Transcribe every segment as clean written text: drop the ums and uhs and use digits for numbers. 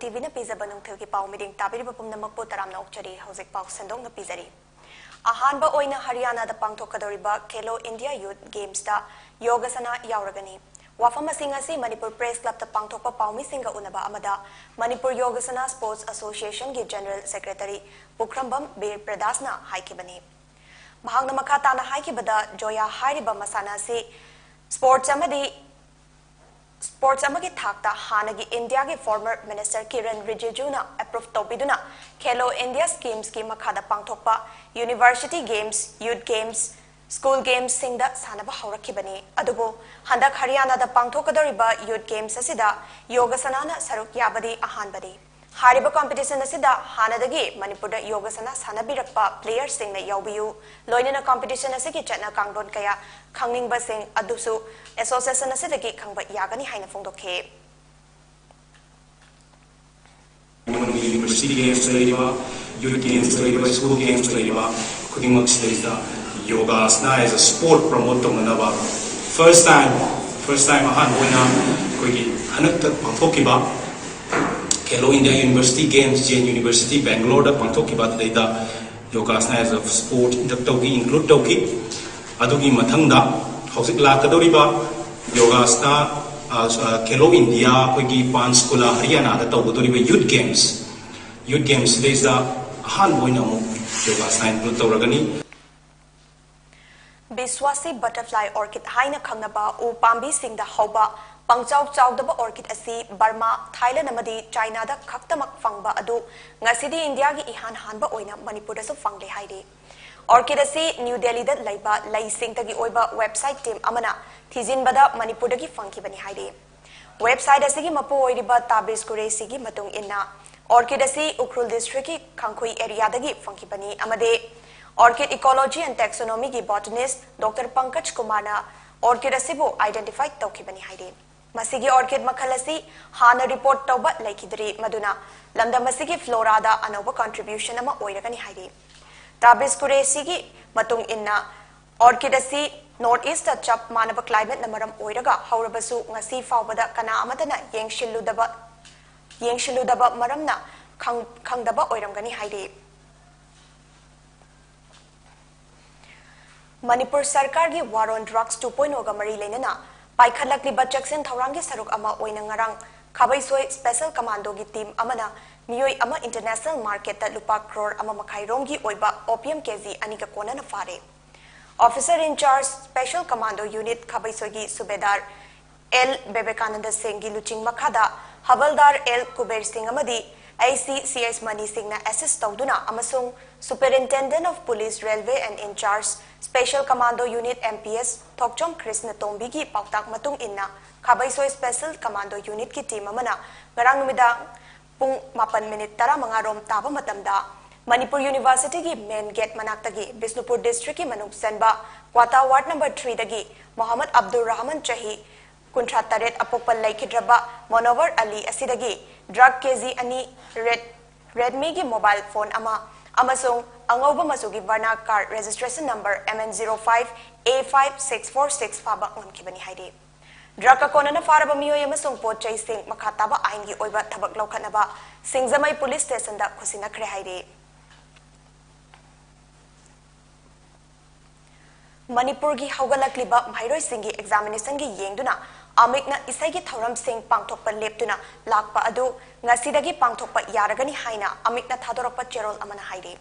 TV na pizaba nung thil ki pau meeting tabiri bapum na magpo taram na okchari hojik pau sendong na pizari. Ahan ba oina Haryana da pangthokadoriba Khelo India Youth Games da yogasana yauragani. Wafam asing asi Manipur Press Club ta pangthokpa paumi singa unaba amada Manipur Yogasana Sports Association ki General Secretary Pukrambam Bir Pradasna haikibani. Mahang na makata na haikibada Joya hairiba masana si Sports amagi thakta hanagi India ki former Minister Kiran Rijiju na approve topiduna Khelo India schemes ki makhada pangthokpa University Games, Youth Games, School Games singda sanaba haurakibani adubu handak Haryana da pangthokadoriba Youth Games asida yogasana na saruk yabadi ahanbadi hariba competition asida hanadagi Manipur da yogasana sanabirakpa players singna yaubiyu loinana competition asigi chatna kangdon kaya khangningbा sing adusu association asidagi khangba yagani haina phongdokhe University Games Youth Games School Games khudingmak sida yoga asana as a sport promote tonganaba first time ahan hoina koigi hanakta pangthokiba Khelo India University Games Jain University Bangalore da pangthokiba da yoga asana as a sport include toki adugi mathangda hojik lakadoriba yoga asana Khelo India koigi Panchkula Haryana da tawdoriba Youth Games days da ahan hoina mo yoga asana include tawragani Biswasi butterfly orchid haina khangnaba u pambi singda hauba pangchau chawdaba orchid asi Burma Thailand amadi China da khaktamak fangba adu ngasidi India gi ihan hanba oina Manipur da su fangle haide orchid asi New Delhi da laiba lai singta gi oiba website team amana thijinbada Manipur da gi fangkibani haide website asi gi mapu oiriba tabis kuresi gi matung inna orchid asi Ukhrul district ki Khangkhui area da gi fangkibani amade Orchid Ecology and Taxonomy ki botanist Dr. Pankaj Kumar na orchid asibu identify tawkibani haide. Masigi orchid makhal asi hana report tawba laikidri maduna lamda masigi flora da anoba contribution ama oiragani haide. Tabis kuresi ki matung inna orchid asi north east chap manaba climate na maram oiraga haurabasu ngasi fawbada kana amatana yengshiludaba maramna khangdaba oiramgani haide. Manipur Sarkar gi War on Drugs 2.0 ga mari lenana paikhalakli bachaksen thaurangi saruk ama oina ngarang khabaisoi special commando gi team amana miyoi ama international market ta lupa crore ama makhai rongi oiba opium kg ani ka kona na fare officer in charge special commando unit khabaisoi gi subedar L Bebekananda Singh gi luching makhada havaldar L Kuber Singh amadi ICCS Mani Singh na assist tawduna amasung Superintendent of Police Railway and in charge Special Commando Unit MPS Thokchom Krishna Tombi gi pautak matung inna Khabaisoi Special Commando Unit ki team amana ngarang numidang pung 8:10 rom taba matamda Manipur University gi main gate manakta gi Bisnupur district ki manung senba Kwata ward number 3 dagi Muhammad Abdul Rahman Chahi Kuntra Taret apokpal laikidraba Monover Ali asidagi drug kg ani Redmi gi mobile phone ama amasung angoba masugi varna car registration number MN05A5646 faba ngamkibani haide drug ka kona na faraba miyoy amasung pochai sing makhataba ain gi oiba thabak laukhanaba Singzamai police station da khusina khre haide Manipur gi haugalakliba bhairoi singi examination gi yengduna Amikna isai thoram sing pangthokpa leptuna lakpa adu ngasidagi pangthokpa yaragani haina amikna thadorakpa cherol amana haide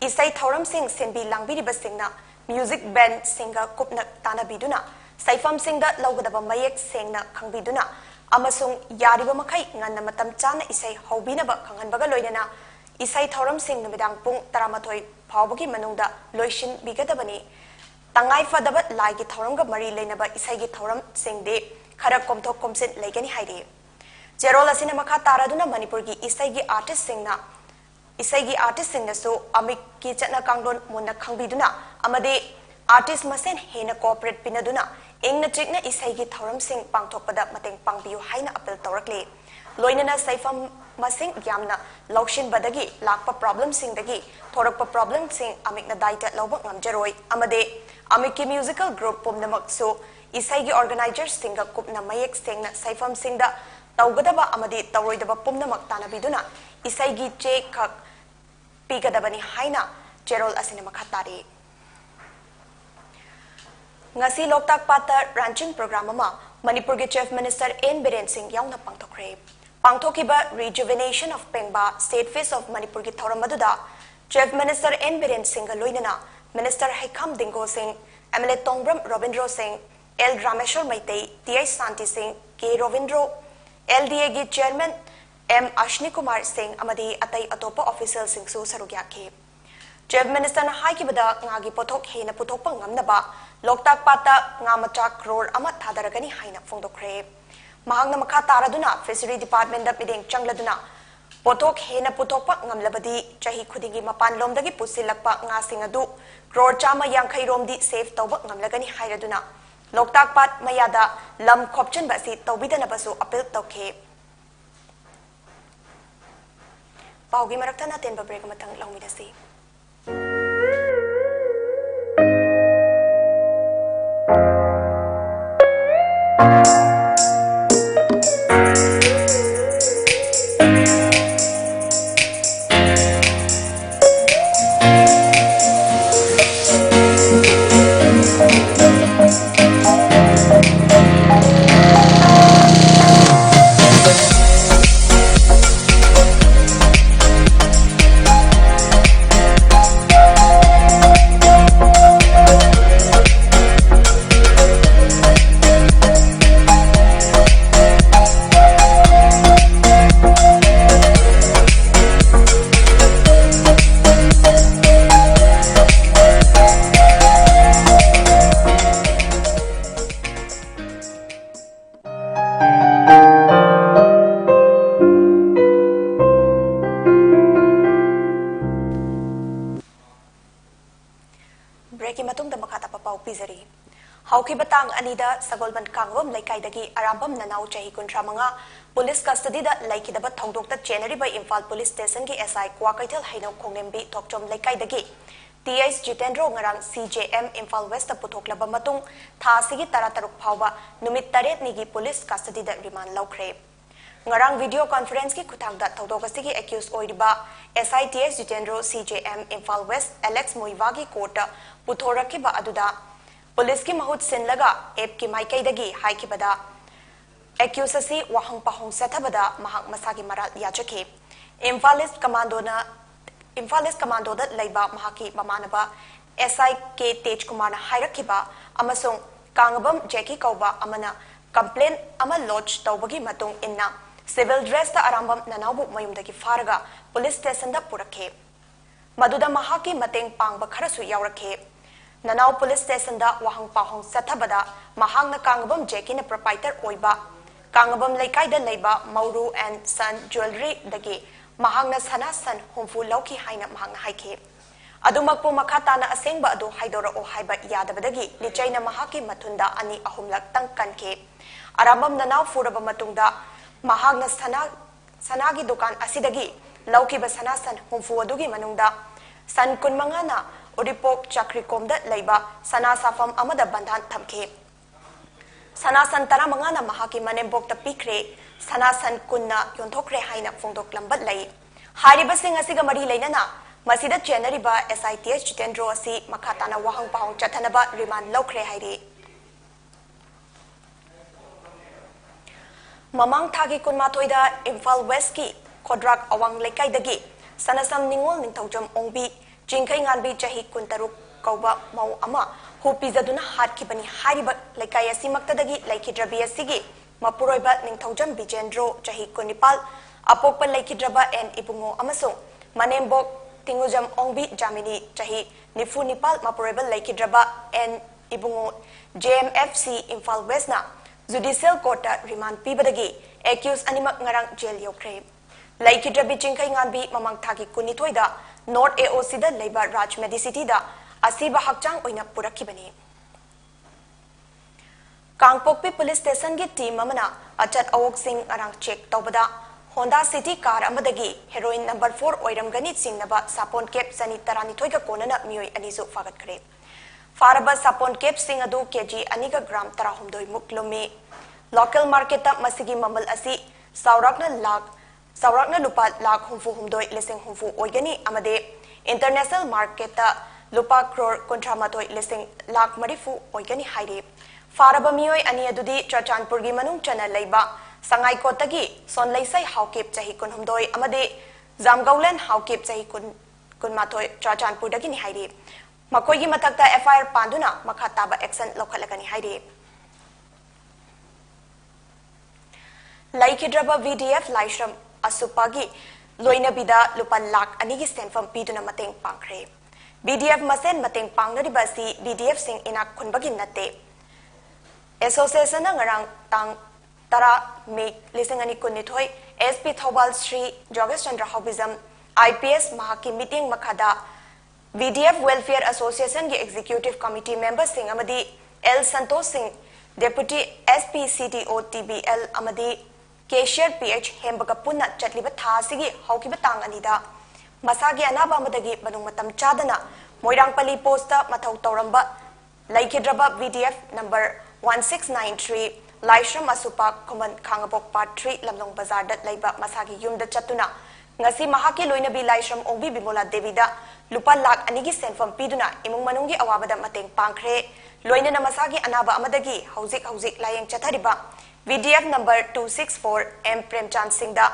isai thoram sing senbi langbiriba singna music band singa kupna tanabiduna saifam singda laugadaba mayek sengna khangbiduna amasung yariba makai nganna matam chana isai hobinaba khanganbaga loinana isai thoram sing numidang pung 13 phawbagi manungda loishin bigadabani Tangai fadaba laigi thoramga mari leinaba isaigi thoram singde khara komthok komsin leigani haide Jerol asina makha taraduna Manipur gi isaigi artist singna so amik ki chatna kanglon monna khangbiduna amade artist masen hena corporate pinaduna ingna chikna isaigi thoram sing pangthokpada mateng pangbiu haina appeal tawrakle loinana saifam masing yamna lokshin badagi lakpa problem sing dagi thorakpa problem sing amikna daita loba ngamjaroi amade Amiki musical group pumnamak so isai gi organizers singa kupna mayek singna saifam singda तौगदबा अमदि तौरोइदबा पुमनमक तानबिदुना इसाइगी चे खक पीगदबनी हाइना चेरोल असिने मखा तारे ngasi loktak pata ranching program ama manipur ge chief minister N Biren Singh yauna pangthokre pangthokiba rejuvenation of pengba state face of manipur ge thoram maduda chief minister N Biren Singh ga loinana minister Haikam Dingo Singh MLA Tongbram Robindro Singh L Rameshwar Maitei TI Santi Singh K Rovindro LDA ge chairman M Ashni Kumar Singh amadi atai atopa official Singh su sarugyakhe chief minister na haikibada ngagi pothok hena puthokpa ngamnaba loktak pata ngamacha crore ama thadaragani haina phongdokre mahangna makha taraduna fishery department da mideng changladuna pothok hena puthokpa ngamlabadi chahi khudingi mapan lomdagi pusilakpa nga sing adu crore chama yankhai romdi save tawba ngamlagani hairaduna loktak pat mayada lam khopchen basi tawbidana basu appeal tawkhe paugi marakta na tenba break matang lawmidasi Hauki batang anida sagolban kangom laikai arambam nanau chahi kuntra manga police custody da laikidaba thongdok ta chenari by Imphal police station ki SI Kwakaitel haino khongnembi thokchom laikai dagi TS Jitendro ngarang CJM Imphal West ta puthoklaba matung tha sigi tarataruk phawba numit taret nigi police custody da remand laukre ngarang video conference ki kuthang da thongdok asigi accused oiriba SI TS Jitendro CJM Imphal West Alex Moivagi court puthorakiba aduda police ki mahut sinlaga ep ki maikai dagi haikibada accused asi wahang pahong sathabada mahak masagi maral yachake Imphalist commando da laiba mahaki mamanaba SI K Tej Kumar na hairakiba amasung kangabam Jackie Kauba amana complaint ama lodge tawbagi matung inna civil dress da arambam nanawbu mayumdagi faraga police station da purakhe maduda mahaki mateng pangba kharasu yaurakhe Nanau police station da wahang pahong sathabada mahang na kangabam Jackie na proprietor oiba kangabam laikai da laiba Mauru and Son jewelry dagi mahang na sana san humfu lauki haina mahang na haike adumakpo makata na asengba adu haidora o haiba yadabadagi lichai na mahaki matunda ani ahumlak tangkanke arambam nanau furaba matungda mahang na sanagi dukan asidagi lauki ba sana san humfu adugi manungda san kunmanga na Uripok Chakri Komda Laiba Sana Safam Amada Bandhan Thamke Sana Santara Mangana Mahaki Manembok the Pikre Sana San Kunna Yontokre Haina Fongdok Lambat Lai Hariba Singh Asiga Mari Lainana Masida Chenariba SITH Jitendro Asi Makatana Wahang Pahong Chatanaba Riman Lokre Hairi Mamang Thagi Kunmatoida Imphal West Ki Kodrak Awang Lekai Dagi Sanasam Ningol Ningtaujam Ongbi Jinkai nganbi chahi kuntaruk kauba mau ama hupi zaduna hat ki bani hariba laikai asimaktadagi laikidrabi asigi mapuroiba ningthaujam Bijendro chahi kunipal apokpa laikidraba en ibungo amasung manembok tingujam ongbi Jamini chahi nifu nipal mapuroiba laikidraba en ibungo JMFC Imphal West na judicial court remand pibadagi accused animak ngarang jail yokre laikidrabi jinkai nganbi mamang thagi kunitoida North AOC da Labour Raj Medicity da asiba hakchang oina purakibani Kangpokpi police station gi team amana achat awok sing arang check tawbada Honda City car amadagi heroin number 4 oiramgani singnaba sapon cap sani tarani thoiga konana mioi anisu fagat kare Faraba sapon cap sing adu kg aniga gram 130 muklomi local market ta masigi mamal asi Saurakna lupa lakh humfu humdoi lising humfu oigani amade international market ta lupa crore kontramatoi lising lakh marifu oigani haire faraba miyoi ani adudi Churachandpur gi manung chana leiba sangai kotagi sonleisai haukep chahi kun humdoi amade Zamgaulen haukep chahi kun matoi Churachandpur dagi ni haire makoi gi matakta FIR panduna makhataba action lokhalagani haire Laikidraba VDF Laishram Asupagi Loinabida Lupan Lak Anigi Senfam Piduna Mateng Pankre. VDF Masen Mateng Pangnaribasi VDF Sing Inak Kunbagin Nate. Association Ngarang Tang Tara Make Lisangani Kunitoy SP Thobal Sri Jogesh Chandra Hobism IPS Mahaki Meeting Makada VDF Welfare Association Gi Executive Committee Member Sing Amadi L Santosh Singh Deputy SP CTO TBL Amadi Cashier PH Hembaga Puna Chatliba Thasigi Haukiba Tang Anida Masagi Anaba Madagi Banumatam Chadana Moirangpali Posta Matau Toramba Laikidraba VDF number 1693 Laishram Asupa Kuman Kangabok Part 3 Lamlong Bazar Dat Laiba Masagi Yumda Chatuna Ngasi Mahaki Loinabi Laishram Ongbi Bimola Devida Lupa Lak Anigi Senfam Piduna Imung Manungi Awabada Mateng Pankre Loina Namasagi Anaba Amadagi Hauzik Layang Chathariba VDF number 264 M Premchand Singh da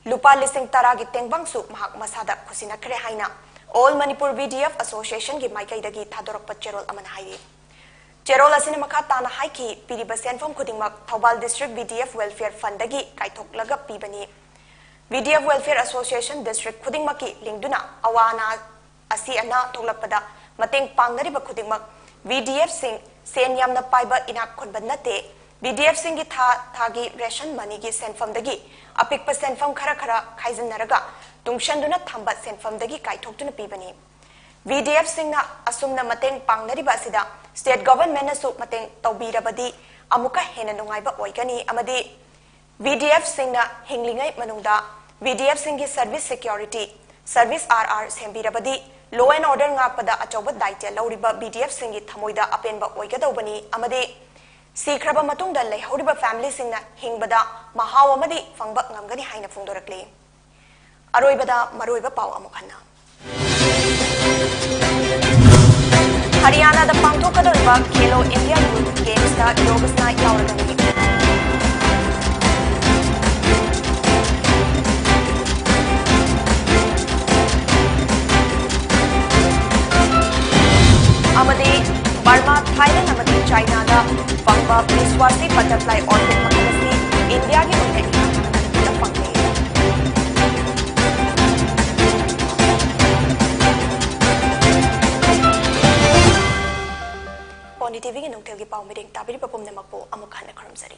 Lupa Lising Taragi Tengbangsu Mahak Masada Kusina Kre Haina All Manipur VDF Association gi Maikai dagi Thadorok Cherol Aman Haye Cherol Asina Makatana Haiki Piriba Senfam Kudingmak Thobal District VDF Welfare Fund dagi Kaitok Laga Pibani VDF Welfare Association District Kudingmaki Lingduna Awana Asi Ana Tolakpada Mateng Pangnariba Kudingmak VDF Singh Sen Yamna Paiba Inak Konbanate VDF Singh gi thagi ration money gi senfam dagi apikpa senfam khara khaizin naraga tungshanduna thamba senfam dagi kaithokduna pibani VDF Singh na asumna mateng pangnariba asida state government na su mateng tawbirabadi amuka hena nungaiba oigani amadi VDF Singh na hinglingai manungda VDF Singh gi service security service RR sembirabadi law and order ngakpada achoba daitya lauriba VDF Singh gi thamoida apenba oigadobani amadi Sikraba matungda leihoriba family singna hingbada mahaw amadi fangba ngamgani haina phungdorakle aroibada maroiba paw amukhanna Haryana da pangthokadoriba Khelo India Youth Games da yogasna yauragani amadi Burma Thailand amadi China da Fangba Miswasi Butterfly Orchid Makalasi India ki unhani da fangme Poni TV ki nungtel ki paw meeting tabiri papum namakpo amukhana kharamsari